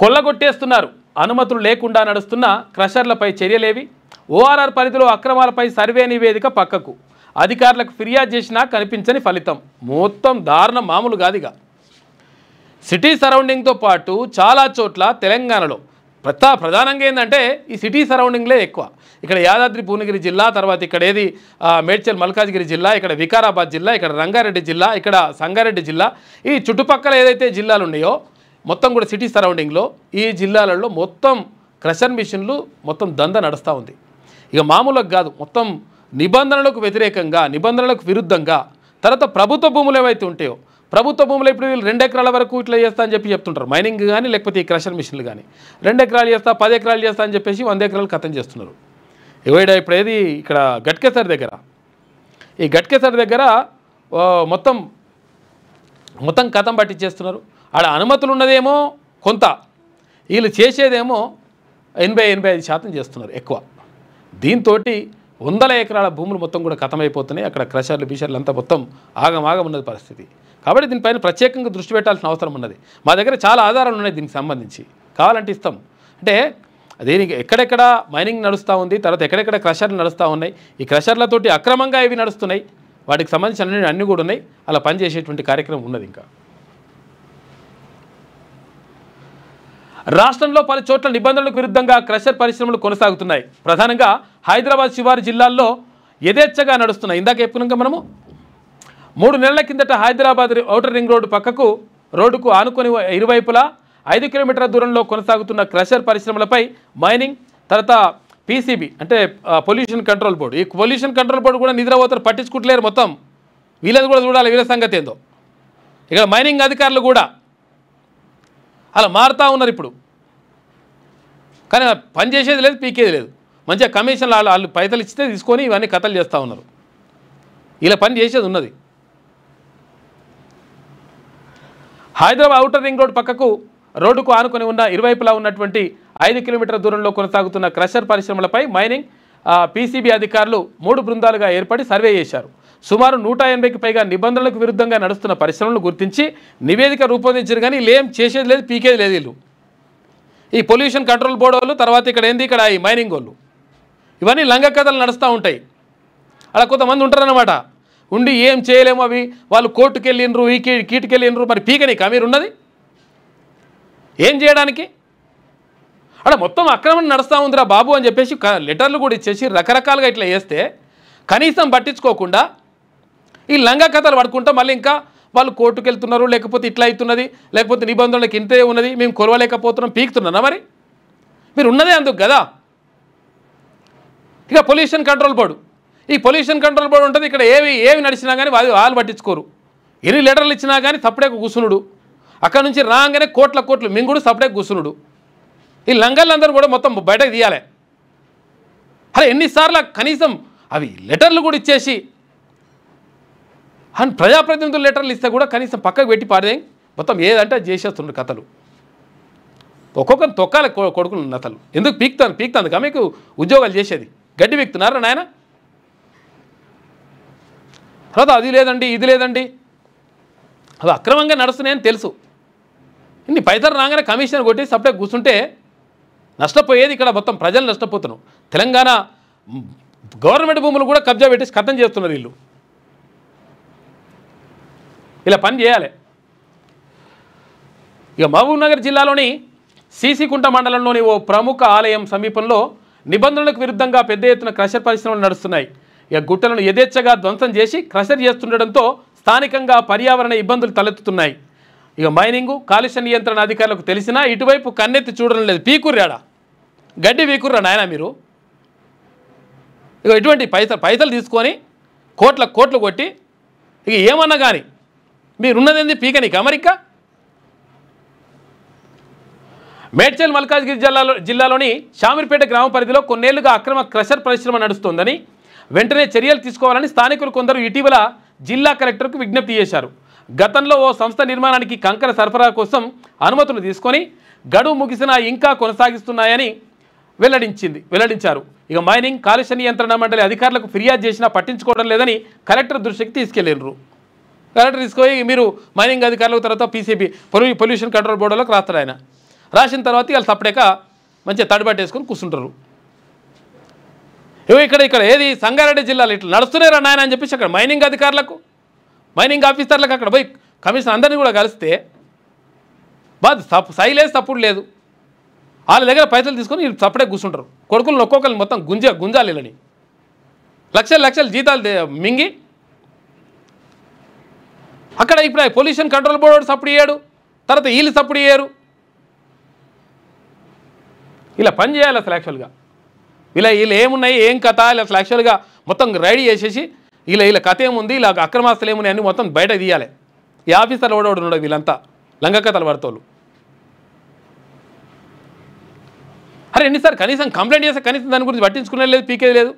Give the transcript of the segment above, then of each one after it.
కొల్లగొట్టేస్తున్నారు. అనుమతులు లేకుండా నడుస్తున్న క్రషర్లపై చర్యలేవి? ఓఆర్ఆర్ పరిధిలో అక్రమాలపై సర్వే నివేదిక పక్కకు. అధికారులకు ఫిర్యాదు చేసినా కనిపించని ఫలితం. మొత్తం దారుణం మామూలు కాదుగా. సిటీ సరౌండింగ్తో పాటు చాలా చోట్ల తెలంగాణలో ప్రధానంగా ఏంటంటే ఈ సిటీ సరౌండింగ్లే ఎక్కువ. ఇక్కడ యాదాద్రి భువనగిరి జిల్లా, తర్వాత ఇక్కడ ఏది మేడ్చల్ మల్కాజ్గిరి జిల్లా, ఇక్కడ వికారాబాద్ జిల్లా, ఇక్కడ రంగారెడ్డి జిల్లా, ఇక్కడ సంగారెడ్డి జిల్లా, ఈ చుట్టుపక్కల ఏదైతే జిల్లాలు ఉన్నాయో మొత్తం కూడా సిటీ సరౌండింగ్లో ఈ జిల్లాలలో మొత్తం క్రషర్ మిషన్లు మొత్తం దంద నడుస్తూ ఉంది. ఇక మామూలుగా కాదు, మొత్తం నిబంధనలకు వ్యతిరేకంగా, నిబంధనలకు విరుద్ధంగా. తర్వాత ప్రభుత్వ భూములు ఏవైతే ఉంటాయో, ప్రభుత్వ భూములు ఇప్పుడు వీళ్ళు 2 ఎకరాల వరకు ఇట్లా చేస్తా అని చెప్పి చెప్తుంటారు. మైనింగ్ కానీ లేకపోతే ఈ క్రషర్ మిషన్లు కానీ 2 ఎకరాలు చేస్తా, 10 ఎకరాలు చేస్తా అని చెప్పేసి 100 ఎకరాలు ఖతం చేస్తున్నారు. ఇప్పుడు ఏది ఇక్కడ గట్కేసర్ దగ్గర, ఈ గట్కేసర్ దగ్గర మొత్తం ఖతం పట్టించేస్తున్నారు. ఆడ అనుమతులు ఉన్నదేమో కొంత, వీళ్ళు చేసేదేమో 80-85% చేస్తున్నారు ఎక్కువ. దీంతో 100 ఎకరాల భూములు మొత్తం కూడా ఖతమైపోతున్నాయి. అక్కడ క్రషర్లు బిషర్లు అంతా మొత్తం ఆగమాగం ఉన్నది పరిస్థితి. కాబట్టి దీనిపైన ప్రత్యేకంగా దృష్టి పెట్టాల్సిన అవసరం ఉన్నది. మా దగ్గర చాలా ఆధారాలు ఉన్నాయి దీనికి సంబంధించి, కావాలంటే ఇస్తాం. అంటే దీనికి ఎక్కడెక్కడ మైనింగ్ నడుస్తూ ఉంది, తర్వాత ఎక్కడెక్కడ క్రషర్లు నడుస్తూ ఉన్నాయి, ఈ క్రషర్లతోటి అక్రమంగా ఇవి నడుస్తున్నాయి, వాటికి సంబంధించిన అన్నీ కూడా ఉన్నాయి. అలా పనిచేసేటువంటి కార్యక్రమం ఉన్నది. ఇంకా రాష్ట్రంలో పలు చోట్ల నిబంధనలకు విరుద్ధంగా క్రషర్ పరిశ్రమలు కొనసాగుతున్నాయి. ప్రధానంగా హైదరాబాద్ శివారు జిల్లాల్లో యథేచ్ఛగా నడుస్తున్నాయి. ఇందాక చెప్పుకున్నాక మనము 3 నెలల కిందట హైదరాబాద్ ఔటర్ రింగ్ రోడ్డు పక్కకు రోడ్డుకు ఆనుకొని ఇరువైపులా 5 కిలోమీటర్ల దూరంలో కొనసాగుతున్న క్రషర్ పరిశ్రమలపై మైనింగ్, తర్వాత పీసీబీ అంటే పొల్యూషన్ కంట్రోల్ బోర్డు, ఈ పొల్యూషన్ కంట్రోల్ బోర్డు కూడా నిద్రపోతారు, పట్టించుకుంటలేరు. మొత్తం వీళ్ళది కూడా చూడాలి, వీళ్ళ సంగతి ఏందో. ఇక్కడ మైనింగ్ అధికారులు కూడా అలా మారుతూ ఉన్నారు ఇప్పుడు. కానీ పని చేసేది లేదు, పీకేది లేదు. మంచిగా కమిషన్లు వాళ్ళు పైసలు ఇచ్చితే తీసుకొని ఇవన్నీ కథలు చేస్తూ ఉన్నారు. ఇలా పని చేసేది ఉన్నది. హైదరాబాద్ ఔటర్ రింగ్ రోడ్ పక్కకు రోడ్డుకు ఆనుకొని ఉన్న ఇరువైపులా ఉన్నటువంటి 5 కిలోమీటర్ల దూరంలో కొనసాగుతున్న క్రషర్ పరిశ్రమలపై మైనింగ్, పీసీబీ అధికారులు 3 బృందాలుగా ఏర్పడి సర్వే చేశారు. సుమారు 180కి పైగా నిబంధనలకు విరుద్ధంగా నడుస్తున్న పరిశ్రమలను గుర్తించి నివేదిక రూపొందించారు. కానీ వీళ్ళు ఏం చేసేది లేదు, పీకేది లేదు. వీళ్ళు ఈ పొల్యూషన్ కంట్రోల్ బోర్డు వాళ్ళు, తర్వాత ఇక్కడ ఇక్కడ ఈ మైనింగ్ వాళ్ళు, ఇవన్నీ లంగ కథలు నడుస్తూ ఉంటాయి. అలా కొంతమంది ఉంటారన్నమాట, ఉండి ఏం చేయలేము. అవి వాళ్ళు కోర్టుకు వెళ్ళినరు, ఈ కీటుకు వెళ్ళినరు, మరి పీకనీకా మీరు ఉన్నది ఏం చేయడానికి? అక్కడ మొత్తం అక్రమం నడుస్తూ ఉందిరా బాబు అని చెప్పేసి లెటర్లు కూడా ఇచ్చేసి రకరకాలుగా ఇట్లా చేస్తే కనీసం పట్టించుకోకుండా ఈ లంగా కథలు పడుకుంటా మళ్ళీ ఇంకా వాళ్ళు కోర్టుకు వెళ్తున్నారు, లేకపోతే ఇట్లా అవుతున్నది, లేకపోతే నిబంధనలకు ఇంతే ఉన్నది, మేము కొలవలేకపోతున్నాం, పీకుతున్నారా? మరి మీరు ఉన్నదే అందుకు కదా. ఇక పొల్యూషన్ కంట్రోల్ బోర్డు, ఈ పొల్యూషన్ కంట్రోల్ బోర్డు ఉంటుంది. ఇక్కడ ఏవి నడిచినా కానీ వాళ్ళు పట్టించుకోరు. ఎన్ని లెటర్లు ఇచ్చినా కానీ సపరేట్ కూసునుడు, అక్కడ నుంచి రాగానే కోట్ల మింగుడు, సపరేట్ కూసునుడు. ఈ లంగాలందరూ కూడా మొత్తం బయటకు తీయాలి. అరే ఎన్నిసార్లు కనీసం అవి లెటర్లు కూడా ఇచ్చేసి, అండ్ ప్రజాప్రతినిధులు లెటర్లు ఇస్తే కూడా కనీసం పక్కకు పెట్టి పాడే మొత్తం ఏదంటే చేసేస్తున్నారు కథలు. ఒక్కొక్కరు తొక్కాలి కొడుకులు నతలు. ఎందుకు పీక్తాను కా మీకు ఉద్యోగాలు చేసేది? గడ్డి పీక్తున్నారా నాయన? తర్వాత అది లేదండి, ఇది లేదండి, అవి అక్రమంగా నడుస్తున్నాయని తెలుసు. ఇన్ని పైసలు రాగానే కమిషన్ కొట్టి సపరేట్ కూర్చుంటే నష్టపోయేది ఇక్కడ మొత్తం ప్రజలు నష్టపోతున్నాం. తెలంగాణ గవర్నమెంట్ భూములు కూడా కబ్జా పెట్టేసి ఖతం చేస్తున్నారు వీళ్ళు. ఇలా పని చేయాలి. ఇక మహబూబ్నగర్ జిల్లాలోని సీసీకుంట మండలంలోని ఓ ప్రముఖ ఆలయం సమీపంలో నిబంధనలకు విరుద్ధంగా పెద్ద ఎత్తున క్రషర్ పరిశ్రమలు నడుస్తున్నాయి. ఇక గుట్టలను యథేచ్ఛగా ధ్వంసం చేసి క్రషర్ చేస్తుండటంతో స్థానికంగా పర్యావరణ ఇబ్బందులు తలెత్తుతున్నాయి. ఇక మైనింగు, కాలుష్య నియంత్రణ అధికారులకు తెలిసినా ఇటువైపు కన్నెత్తి చూడడం లేదు. పీకుర్రాడా గడ్డి పీకుర్రా నాయన మీరు. ఇక ఇటువంటి పైసలు తీసుకొని కోట్లు కొట్టి ఇక ఏమన్నా కానీ మీరున్నదేంది పీకనీకి అమెరికా. మేడ్చల్ మల్కాజ్గిరి జిల్లాలోని షామీర్పేట గ్రామ పరిధిలో కొన్నేళ్లుగా అక్రమ క్రషర్ పరిశ్రమ నడుస్తోందని, వెంటనే చర్యలు తీసుకోవాలని స్థానికులు కొందరు ఇటీవల జిల్లా కలెక్టర్కు విజ్ఞప్తి చేశారు. గతంలో ఓ సంస్థ నిర్మాణానికి కంకర సరఫరా కోసం అనుమతులు తీసుకొని గడువు ముగిసినా ఇంకా కొనసాగిస్తున్నాయని వెల్లడించారు. ఇక మైనింగ్, కాలుష్య నియంత్రణ మండలి అధికారులకు ఫిర్యాదు చేసినా పట్టించుకోవడం లేదని కలెక్టర్ దృష్టికి తీసుకెళ్లినారు. కలెక్టర్ తీసుకొని మీరు మైనింగ్ అధికారులకు తర్వాత పీసీబీ పొల్యూషన్ కంట్రోల్ బోర్డులోకి రాస్తాడు ఆయన. రాసిన తర్వాత వాళ్ళు సపరేక మంచిగా తడిబట్టేసుకొని కూర్చుంటారు. ఏవో ఇక్కడ ఏది సంగారెడ్డి జిల్లాలో ఇట్లా నడుస్తున్నారా నాయన అని చెప్పేసి అక్కడ మైనింగ్ అధికారులకు మైనింగ్ ఆఫీసర్లకు అక్కడ పోయి కమిషన్ అందరినీ కూడా కలిస్తే సైలేసి తప్పుడు లేదు. వాళ్ళ దగ్గర పైసలు తీసుకొని వీళ్ళు సపడే కూర్చుంటారు. కొడుకులను ఒక్కొక్కరిని మొత్తం గుంజాలి వీళ్ళని లక్షలు జీతాలు మింగి. అక్కడ ఇప్పుడు పొల్యూషన్ కంట్రోల్ బోర్డు సప్పుడు ఇయ్యాడు, తర్వాత వీళ్ళు సప్పుడు ఇయ్యారు. ఇలా పని చేయాలి అసలు యాక్చువల్గా. వీళ్ళు ఏమున్నాయి ఏం కథ అసలు యాక్చువల్గా మొత్తం రెడీ చేసేసి వీళ్ళ కథ ఏముంది, ఇలా అక్రమాస్తులు ఏమున్నాయి అన్నీ మొత్తం బయట తీయాలి. ఈ ఆఫీసర్లు ఓడోడు ఉండవు వీళ్ళంతా లంగ కథలు పడతారు. అరే ఎన్నిసార్లు కనీసం కంప్లైంట్ చేస్తే కనీసం దాని గురించి పట్టించుకునే లేదు, పీకేది లేదు.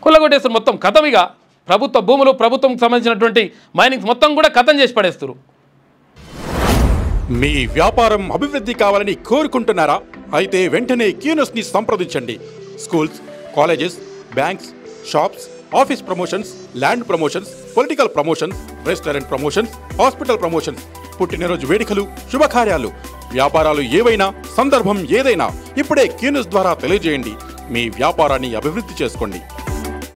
కొల్లగొట్టేస్తారు మొత్తం కథం. ఇక ప్రభుత్వ భూములు ప్రభుత్వంకి సంబంధించినటువంటి మైనింగ్స్ మొత్తం కూడా కథం చేసి పడేస్తారు. మీ వ్యాపారం అభివృద్ధి కావాలని కోరుకుంటున్నారా? అయితే వెంటనే క్యూనస్ని సంప్రదించండి. Schools, colleges, banks, shops, office promotions, land promotions, political promotions, restaurant promotions, hospital promotions, పుట్టినరోజు వేడుకలు, శుభకార్యాలు, వ్యాపారాలు ఏవైనా, సందర్భం ఏదైనా ఇప్పుడే క్యూనస్ ద్వారా తెలియజేయండి. మీ వ్యాపారాన్ని అభివృద్ధి చేసుకోండి.